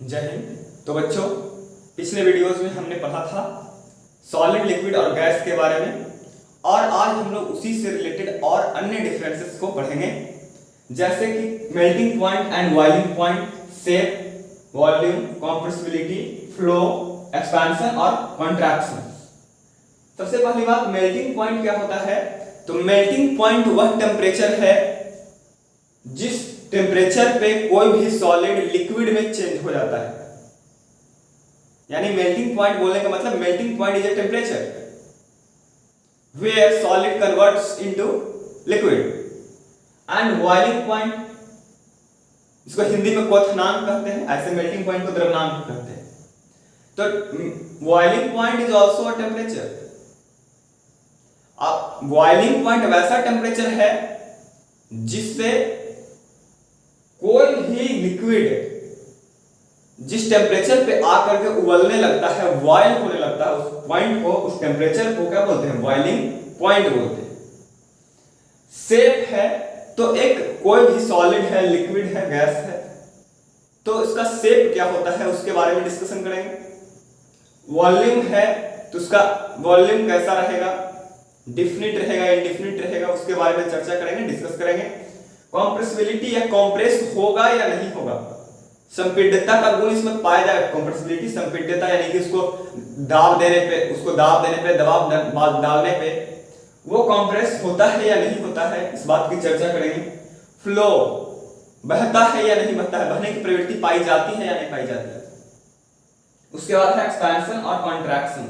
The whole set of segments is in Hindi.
जय हिंद। तो बच्चों, पिछले वीडियोस में हमने पढ़ा था सॉलिड, लिक्विड और गैस के बारे में, और आज हम लोग उसी से रिलेटेड और अन्य डिफरेंसेस को पढ़ेंगे, जैसे कि melting point and boiling point, shape, volume, compressibility, flow, expansion और कॉन्ट्रैक्शन। सबसे पहली बात, मेल्टिंग पॉइंट क्या होता है? तो मेल्टिंग पॉइंट वह टेम्परेचर है जिस टेम्परेचर पे कोई भी सॉलिड लिक्विड में चेंज हो जाता है। यानी मेल्टिंग पॉइंट बोलने का मतलब, melting point is a temperature where solid converts into liquid, and boiling point, इसको हिंदी में क्वथनांक कहते हैं, ऐसे मेल्टिंग पॉइंट को द्रवनांक कहते हैं। तो boiling point is also a temperature. अब बॉइलिंग पॉइंट वैसा टेम्परेचर है जिससे कोई भी लिक्विड जिस टेम्परेचर पे आकर के उबलने लगता है, बॉयल होने लगता है, उस पॉइंट को, उस टेम्परेचर को क्या बोलते हैं? बॉइलिंग पॉइंट बोलते हैं। शेप है तो एक कोई भी सॉलिड है, लिक्विड है, गैस है, तो इसका शेप क्या होता है उसके बारे में डिस्कशन करेंगे। वॉल्यूम है तो उसका वॉल्यूम कैसा रहेगा, डिफिनिट रहेगा, इनडिफिनिट रहेगा, उसके बारे में चर्चा करेंगे, डिस्कस करेंगे। कंप्रेसिबिलिटी, या कंप्रेस होगा या नहीं होगा, संपीड्यता का गुण इसमें पाया जाएगा। कंप्रेसिबिलिटी, संपीड्यता, यानी कि उसको दाब देने पे, दबाव डालने पे वो कंप्रेस होता है या नहीं होता है, इस बात की चर्चा करेंगे। फ्लो, बहता है या नहीं बहता है, बहने की प्रवृत्ति पाई जाती है या नहीं पाई जाती है। उसके बाद है एक्सपेंशन और कॉन्ट्रैक्शन,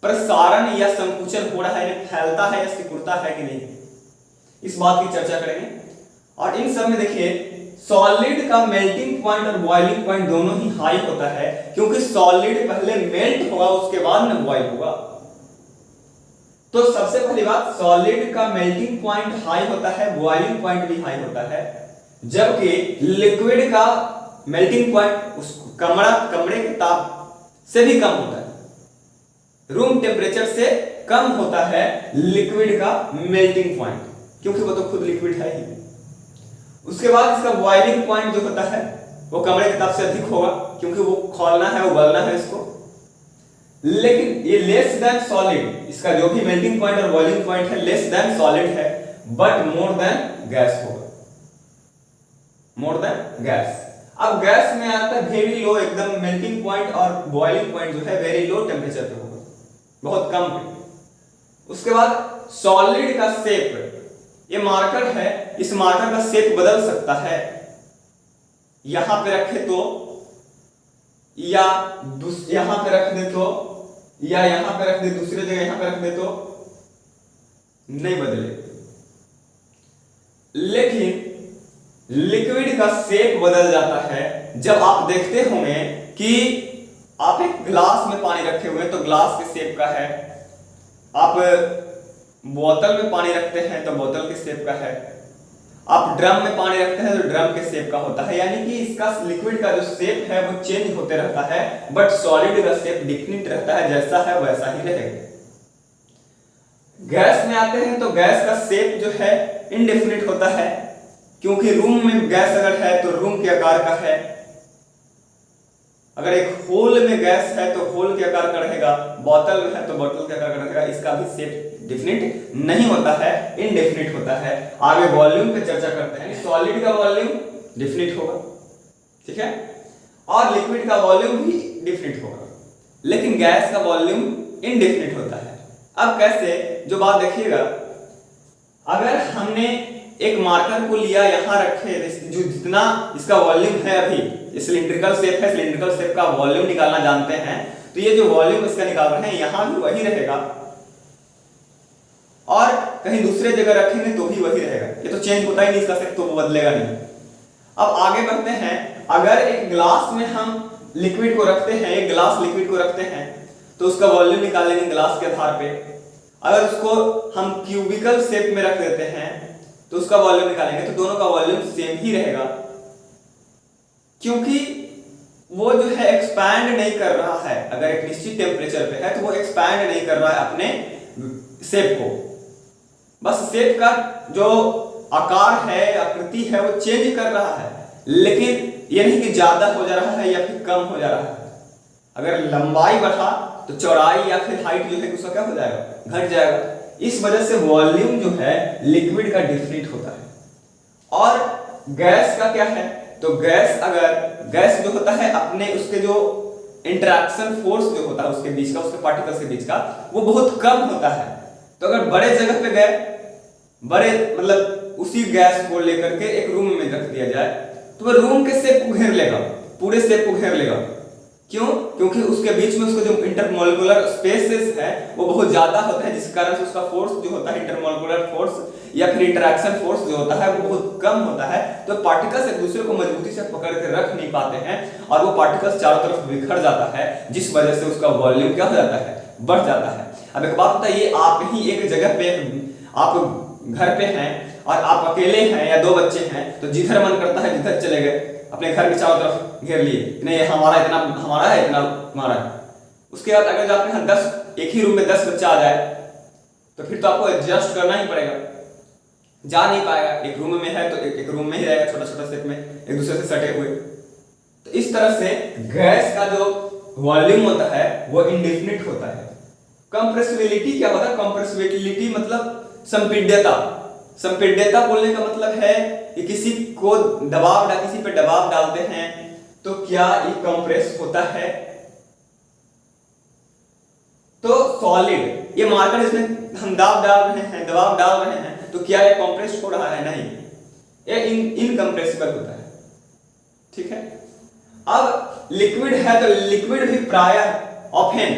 प्रसारण या संकुचन हो रहा है, फैलता है या सिकुड़ता है कि नहीं, इस बात की चर्चा करेंगे। और इन सब में देखिए, सॉलिड का मेल्टिंग पॉइंट और बॉइलिंग पॉइंट दोनों ही हाई होता है, क्योंकि सॉलिड पहले मेल्ट होगा, उसके बाद में बॉयल होगा। तो सबसे पहली बात, सॉलिड का मेल्टिंग पॉइंट हाई होता है, बॉइलिंग पॉइंट भी हाई होता है, जबकि लिक्विड का मेल्टिंग पॉइंट उस कमरे के ताप से भी कम होता है, रूम टेम्परेचर से कम होता है लिक्विड का मेल्टिंग पॉइंट, क्योंकि वो तो खुद लिक्विड है ही। उसके बाद इसका बॉइलिंग पॉइंट जो होता है वो कमरे के ताप से अधिक होगा, क्योंकि वो खौलना है, उबलना है इसको। लेकिन ये लेस देन सॉलिड, इसका जो भी मेल्टिंग पॉइंट और बॉइलिंग पॉइंट है लेस देन सॉलिड है, बट मोर देन गैस होगा, मोर देन गैस। अब गैस में आता है वेरी लो, एकदम मेल्टिंग पॉइंट और बॉइलिंग पॉइंट जो है वेरी लो टेम्परेचर पे होगा, बहुत कम पे। उसके बाद सॉलिड का शेप, ये मार्कर है, इस मार्कर का शेप बदल सकता है, यहां पे रखे तो, या यहां पे रख दे तो, या यहां पे रख दे, दूसरी जगह यहां पे रख दे तो नहीं बदले। लेकिन लिक्विड का शेप बदल जाता है। जब आप देखते होंगे कि आप एक ग्लास में पानी रखे हुए हैं तो ग्लास के शेप का है, आप बोतल में पानी रखते हैं तो बोतल के शेप का है, आप ड्रम में पानी रखते हैं तो ड्रम के शेप का होता है। यानी कि इसका लिक्विड का जो शेप है वो चेंज होते रहता है, बट सॉलिड का शेप डिफिनिट रहता है, जैसा है वैसा ही रहेगा। गैस में आते हैं तो गैस का शेप जो है इनडेफिनिट होता है, क्योंकि रूम में गैस अगर है तो रूम के आकार का है, अगर एक होल में गैस है तो होल के आकार का रहेगा, बोतल में है तो बोतल के आकार का रहेगा, इसका भी शेप डिफिनिट नहीं होता है, इनडेफिनिट होता है। आगे वॉल्यूम पे चर्चा करते हैं। सॉलिड का वॉल्यूम डिफिनिट होगा, ठीक है, और लिक्विड का वॉल्यूम भी डिफिनिट होगा, लेकिन गैस का वॉल्यूम इनडेफिनिट होता है। अब कैसे, जो बात देखिएगा, अगर हमने एक मार्कर को लिया, यहां रखे, जो जितना इसका वॉल्यूम है, अभी सिलिंड्रिकल शेप है, सिलिंड्रिकल शेप का वॉल्यूम निकालना जानते हैं, तो ये जो वॉल्यूम इसका निकाल रहे हैं यहां भी वही रहेगा, और कहीं दूसरे जगह रखेंगे तो भी वही रहेगा, ये तो चेंज होता ही नहीं इसका शेप, तो वो बदलेगा नहीं। अब आगे बढ़ते हैं। अगर एक ग्लास में हम लिक्विड को रखते हैं, एक ग्लास लिक्विड को रखते हैं, तो उसका वॉल्यूम निकालेंगे ग्लास के आधार पे। अगर उसको हम क्यूबिकल शेप में रख देते हैं तो उसका वॉल्यूम निकालेंगे, तो दोनों का वॉल्यूम सेम ही रहेगा, क्योंकि वो जो है एक्सपैंड नहीं कर रहा है। अगर एक निश्चित टेम्परेचर पे है तो वो एक्सपैंड नहीं कर रहा है अपने शेप को, बस शेप का जो आकार है, आकृति है, वो चेंज कर रहा है, लेकिन ये नहीं कि ज्यादा हो जा रहा है या फिर कम हो जा रहा है। अगर लंबाई बढ़ा तो चौड़ाई या फिर हाइट जो है उसका क्या हो जाएगा, घट जाएगा। इस वजह से वॉल्यूम जो है लिक्विड का डिफरेंट होता है। और गैस का क्या है, तो गैस जो होता है अपने उसके जो इंटरेक्शन फोर्स जो होता है उसके बीच का, उसके पार्टिकल्स के बीच का, वो बहुत कम होता है। तो अगर बड़े जगह पे गए, बड़े मतलब उसी गैस को लेकर के एक रूम में रख दिया जाए तो वह रूम के शेप को घेर लेगा, पूरे शेप को घेर लेगा। क्यों? क्योंकि उसके बीच में उसका जो इंटरमोलिकुलर स्पेसेस है वो बहुत ज्यादा होता है, जिस कारण से उसका फोर्स जो होता है, इंटरमोलिकुलर फोर्स या फिर इंटरेक्शन फोर्स जो होता है वो बहुत कम होता है। तो पार्टिकल्स एक दूसरे को मजबूती से पकड़ के रख नहीं पाते हैं और वो पार्टिकल्स चारों तरफ बिखर जाता है, जिस वजह से उसका वॉल्यूम क्या हो जाता है, बढ़ जाता है। अब एक बात बताइए, आप ही एक जगह पे, आप घर पे हैं और आप अकेले हैं या दो बच्चे हैं, तो जिधर मन करता है जिधर चले गए, अपने घर के चारों तरफ घेर लिए, नहीं हमारा इतना हमारा है, इतना हमारा है। उसके बाद अगर आपके यहाँ 10 एक ही रूम में 10 बच्चा आ जाए तो फिर तो आपको एडजस्ट करना ही पड़ेगा, जा नहीं पाएगा। एक रूम में है तो एक रूम में ही रहेगा, छोटा छोटा शेप में एक दूसरे से सटे हुए। तो इस तरह से गैस का जो वॉल्यूम होता है वो इंडेफिनिट होता है। कंप्रेसिबिलिटी क्या होता है? कंप्रेसिबिलिटी मतलब संपीड्यता। संपीड्यता बोलने का मतलब है कि किसी को किसी पे दबाव डालते हैं तो क्या ये कंप्रेस होता है। तो सॉलिड, ये मार्कर इसमें हम दबाव डाल रहे हैं तो क्या ये कंप्रेस हो रहा है? नहीं, ये इनकंप्रेसिबल होता है। ठीक है। अब लिक्विड है तो लिक्विड भी प्रायः ऑफेन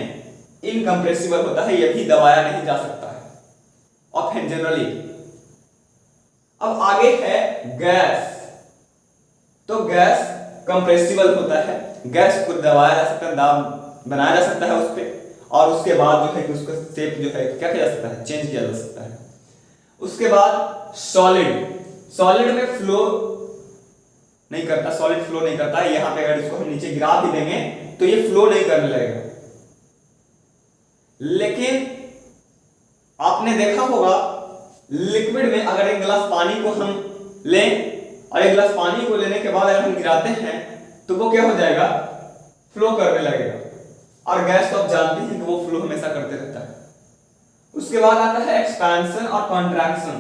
इनकंप्रेसिबल होता है, ये भी दबाया नहीं जा सकता है ऑफेन जनरली। अब आगे है गैस। तो गैस कंप्रेसिबल होता है, गैस को दबाया जा सकता है, दाब बनाया जा सकता है उस पे, और उसके बाद जो है कि उसका शेप जो है क्या किया जा सकता है, चेंज किया जा सकता है। उसके बाद सॉलिड में फ्लो नहीं करता, सॉलिड फ्लो नहीं करता है। यहां पे अगर इसको हम नीचे गिरा भी देंगे तो ये फ्लो नहीं करने लगेगा। लेकिन आपने देखा होगा लिक्विड में अगर एक गिलास पानी को हम लें और एक गिलास पानी को लेने के बाद अगर हम गिराते हैं तो वो क्या हो जाएगा, फ्लो करने लगेगा। और गैस तो आप जानते हैं कि वो फ्लो हमेशा करते रहता है। उसके बाद आता है एक्सपेंशन और कॉन्ट्रैक्शन।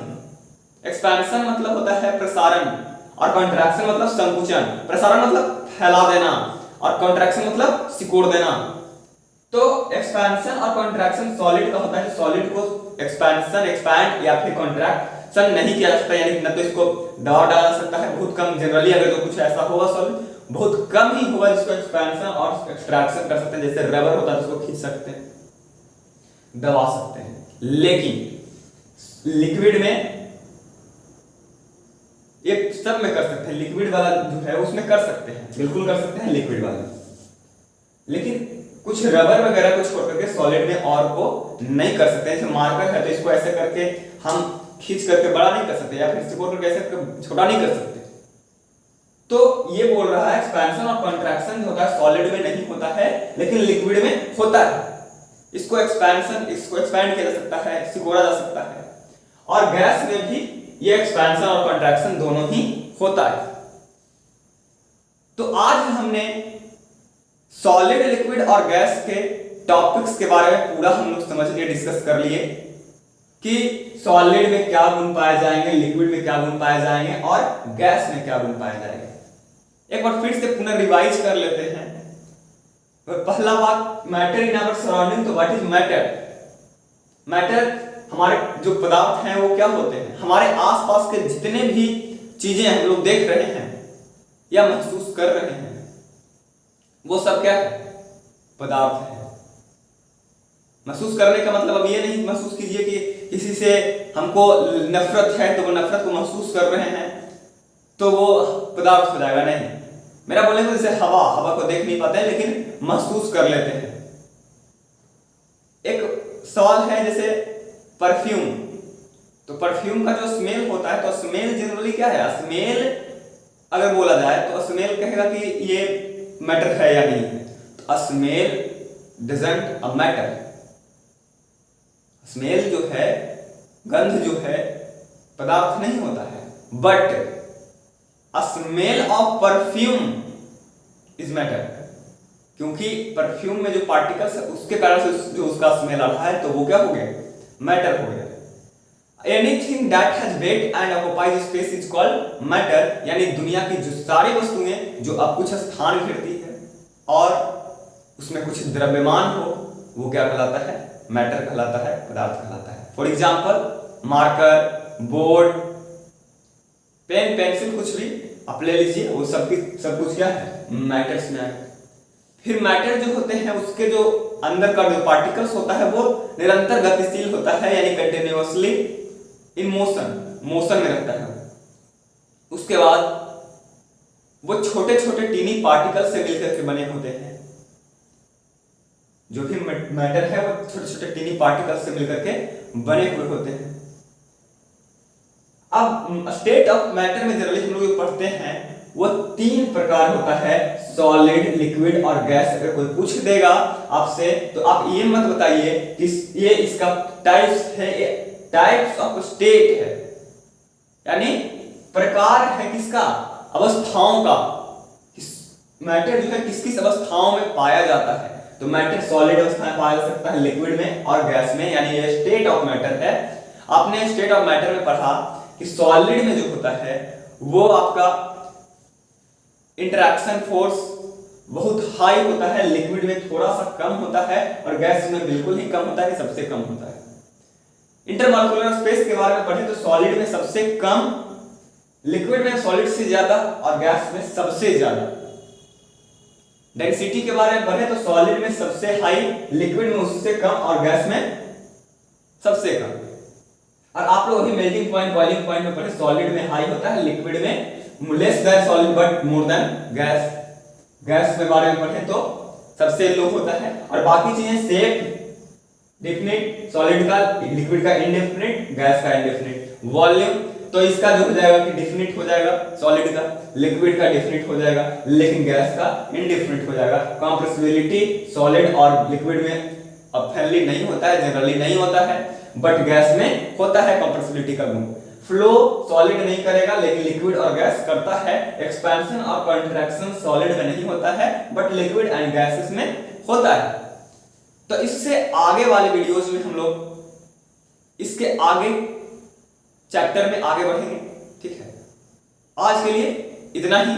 एक्सपेंशन मतलब होता है प्रसारण और कॉन्ट्रैक्शन मतलब संकुचन। प्रसारण मतलब फैला देना और कॉन्ट्रैक्शन मतलब सिकोड़ देना। तो एक्सपेंशन और कॉन्ट्रैक्शन सॉलिड का होता है। सॉलिड को एक्सपैंड या फिर कॉन्ट्रैक्शन नहीं किया जा सकता, यानी न तो इसको दबाव डाला जा सकता है, बहुत कम। जनरली अगर तो कुछ ऐसा होगा सॉलिड बहुत कम ही होगा जिसको एक्सपेंशन और एक्सट्रैक्शन कर सकते हैं। जैसे रबर होता है उसको खींच सकते हैं, दबा सकते हैं। लेकिन लिक्विड में ये सब में कर सकते हैं। लिक्विड वाला जो है उसमें कर सकते हैं, बिल्कुल कर सकते हैं लिक्विड वाला। लेकिन कुछ रबर वगैरह को छोड़ करके सॉलिड में और को नहीं कर सकते। जैसे मार्कर है तो इसको ऐसे करके हम खींच करके बड़ा नहीं कर सकते, या फिर सिकोड़ करके ऐसे छोटा नहीं कर सकते। तो ये बोल रहा है एक्सपेंशन और कॉन्ट्रैक्शन जो होता है सॉलिड में नहीं होता है, लेकिन लिक्विड में होता है। इसको एक्सपैंड किया जा सकता है, सिकोड़ा जा सकता है। और गैस में भी ये एक्सपेंशन और कॉन्ट्रैक्शन दोनों ही होता है। तो आज हमने सॉलिड, लिक्विड और गैस के टॉपिक्स के बारे में पूरा हम लोग समझ लिए, डिस्कस कर लिए कि सॉलिड में क्या गुण पाए जाएंगे, लिक्विड में क्या गुण पाए जाएंगे और गैस में क्या गुण पाए जाएंगे। एक बार फिर से पुनर्रिवाइज कर लेते हैं। तो पहला बात, मैटर इन आवर सराउंडिंग। तो व्हाट इज मैटर? मैटर हमारे जो पदार्थ हैं वो क्या होते हैं, हमारे आसपास के जितने भी चीजें हम लोग देख रहे हैं या महसूस कर रहे हैं वो सब क्या है, पदार्थ है। महसूस करने का मतलब अब ये नहीं महसूस कीजिए कि किसी से हमको नफरत है तो वो नफरत को महसूस कर रहे हैं तो वो पदार्थ हो जाएगा, नहीं। मेरा बोलने को जैसे हवा को देख नहीं पाते हैं लेकिन महसूस कर लेते हैं। एक सवाल है जैसे परफ्यूम। तो परफ्यूम का जो स्मेल होता है, तो स्मेल जनरली क्या है, स्मेल अगर बोला जाए तो स्मेल कहेगा कि ये मैटर है या नहीं है। तो smell doesn't a matter. Smell जो है, गंध जो है, पदार्थ नहीं होता है। But smell of perfume is matter, क्योंकि परफ्यूम में जो पार्टिकल्स है उसके कारण से जो उसका स्मेल आ रहा है तो वो क्या हो गया, मैटर हो गया। Anything that has weight and occupies space is called matter, यानी दुनिया की जो सारी वस्तुएं जो अब कुछ स्थान घेरती है और उसमें कुछ द्रव्यमान हो वो क्या कहलाता है, मैटर कहलाता है, पदार्थ कहलाता है। For example marker, board, pen, pencil, कुछ भी आप ले लीजिए, वो सब कुछ क्या है, मैटर्स में आएगा। फिर मैटर जो होते हैं उसके जो अंदर का जो पार्टिकल्स होता है वो निरंतर गतिशील होता है, यानी कंटिन्यूअसली इन मोशन में रहता है। उसके बाद वो छोटे छोटे टीनी पार्टिकल्स से मिलकर के बने होते हैं। जो भी मैटर है वो छोटे छोटे टीनी पार्टिकल्स से मिलकर के बने हुए होते हैं। अब स्टेट ऑफ मैटर में जनरली हम लोग पढ़ते हैं वो 3 प्रकार होता है, सॉलिड, लिक्विड और गैस। अगर कोई पूछ देगा आपसे तो आप ये मत बताइए कि ये इसका टाइप्स है, टाइप्स ऑफ स्टेट है, यानी प्रकार है किसका, अवस्थाओं का। मैटर जो है किस किस अवस्थाओं में पाया जाता है, तो मैटर सॉलिड अवस्था में पाया जा सकता है, लिक्विड में और गैस में, यानी ये स्टेट ऑफ मैटर है। आपने स्टेट ऑफ मैटर में पढ़ा कि सॉलिड में जो होता है वो आपका इंटरैक्शन फोर्स बहुत हाई होता है, लिक्विड में थोड़ा सा कम होता है और गैस में बिल्कुल ही कम होता है, सबसे कम होता है। इंटरमॉलिक्यूलर स्पेस के बारे में पढ़े तो सॉलिड में सबसे कम, लिक्विड में सॉलिड से ज्यादा और गैस में सबसे ज्यादा। डेंसिटी के बारे में पढ़े तो सॉलिड में सबसे हाई, लिक्विड में उससे कम और गैस में सबसे कम। और आप लोग अभी मेल्टिंग पॉइंट, बॉइलिंग पॉइंट में पढ़े, सॉलिड में हाई होता है, लिक्विड में less than solid but more than gas. Gas के बारे में पढ़े तो सबसे लो होता है। और बाकी चीजें शेप डेफिनेट, सॉलिड का, लिक्विड का इंडेफिनिट, गैस का इंडेफिनिट। वॉल्यूम तो इसका जो हो जाएगा कि डेफिनिट हो जाएगा, सॉलिड का, लिक्विड का डेफिनिट हो जाएगा, लेकिन गैस का इंडेफिनिट हो जाएगा। कंप्रेसिबिलिटी सॉलिड और लिक्विड में अपफेनली नहीं होता है, जनरली नहीं होता है, बट गैस में होता है कंप्रेसिबिलिटी का गुण। फ्लो सॉलिड नहीं करेगा लेकिन लिक्विड और गैस करता है। एक्सपेंशन और कंट्रैक्शन सॉलिड में नहीं होता है बट लिक्विड एंड गैसेस में होता है। तो इससे आगे वाले वीडियोस में हम लोग इसके आगे चैप्टर में आगे बढ़ेंगे, ठीक है। आज के लिए इतना ही,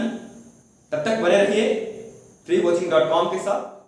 तब तक बने रहिए freecoaching.com के साथ।